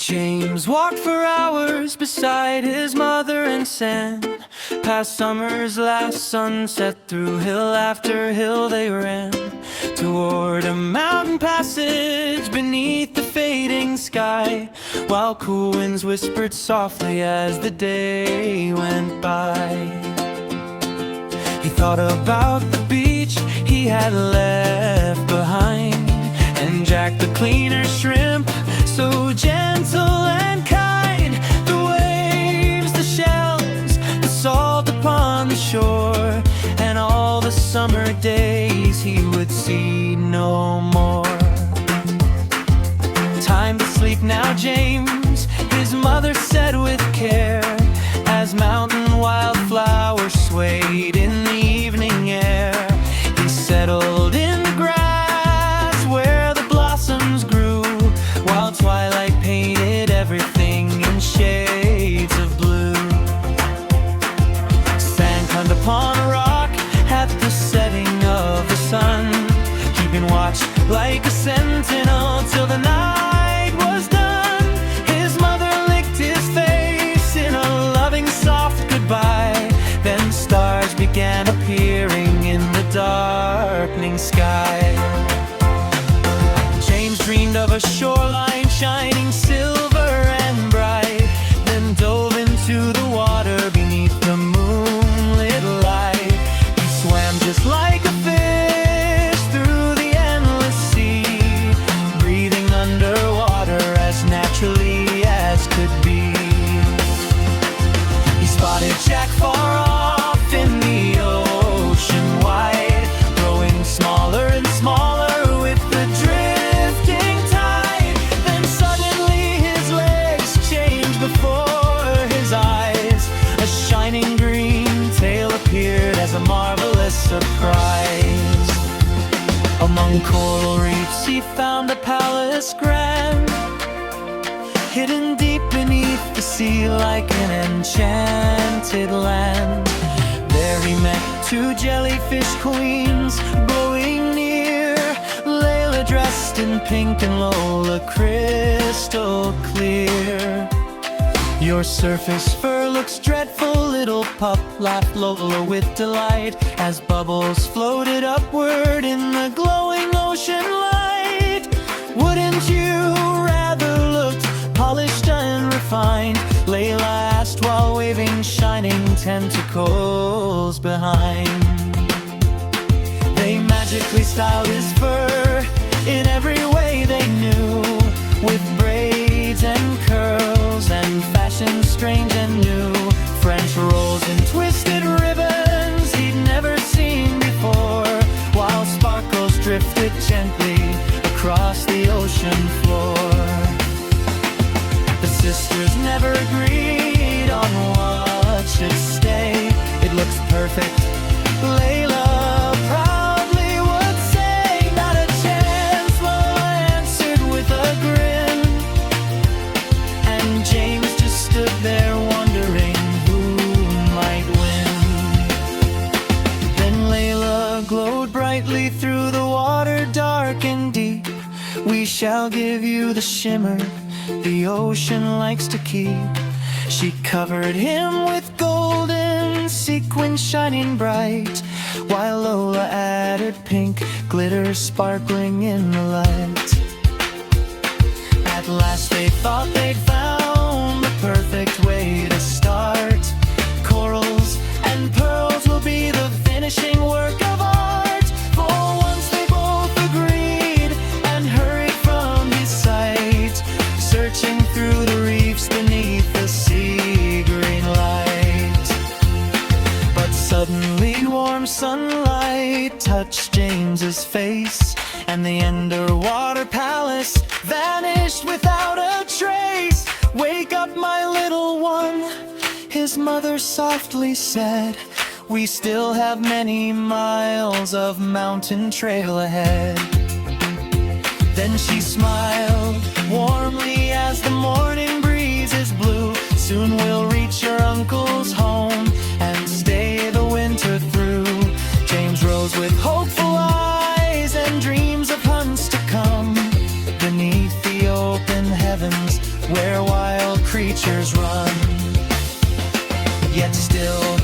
James walked for hours beside his mother and sand. Past summer's last sunset, through hill after hill they ran, toward a mountain passage beneath the fading sky, while cool winds whispered softly as the day went by. He thought about the beach he had left behind, and Jack the cleaner shrimp, so gentle and kind. The waves, the shells, the salt upon the shore, and all the summer days he would see no more. Time to sleep now, James, his mother said with care, as mountain wildflowers swayed in the evening air. He settled in the grass where the blossoms grew, while twilight painted everything in shades of blue. Sand climbed upon a rock at the setting of the sun, keeping watch like a sentinel till the night was done. His mother licked his face in a loving soft goodbye, then stars began appearing in the darkening sky. James dreamed of a shoreline shining silver and bright, then dove into the water beneath the moonlit light. He swam just like a fish through the endless sea, breathing underwater as naturally as could be. He spotted Jack far off in the ocean wide, growing smaller and smaller with the drifting tide. Then suddenly his legs changed before his eyes. A shining green tail appeared as a marvelous surprise. Among coral reefs he found a palace grand, hidden deep beneath the sea like an enchanted land. There he met two jellyfish queens glowing near, Layla dressed in pink and Lola crystal clear. Your surface fur looks dreadful, little pup, laughed Lola with delight, as bubbles floated upward in the glowing ocean light. Wouldn't you rather look polished and refined? Layla asked while waving shining tentacles behind. They magically styled his fur in every way they knew, with braids and curls and fashions strange and new, French rolls and twisted ribbons he'd never seen before, while sparkles drifted gently across the ocean floor. The sisters never agreed on what should stay. It looks perfect, Layla proudly would say. Not a chance, Lola answered with a grin, and James just stood there wondering who might win. Then Layla glowed brightly through the water dark and deep. We shall give you the shimmer the ocean likes to keep. She covered him with golden sequins shining bright, while Lola added pink glitter sparkling in the light. At last they thought they'd found the perfect way to start. Corals and pearls will be the finishing work of art. For once they both agreed and hurried from his sight, searching through the reefs beneath the sea green light. But suddenly warm sunlight touched James's face, and the underwater palace vanished without a trace. Wake up, my little one, his mother softly said. We still have many miles of mountain trail ahead. Then she smiled warmly as the morning breezes blew. Soon we'll reach your uncle's home and stay the winter through. James rose with hopeful eyes and dreams of hunts to come beneath the open heavens where wild creatures run. Yet still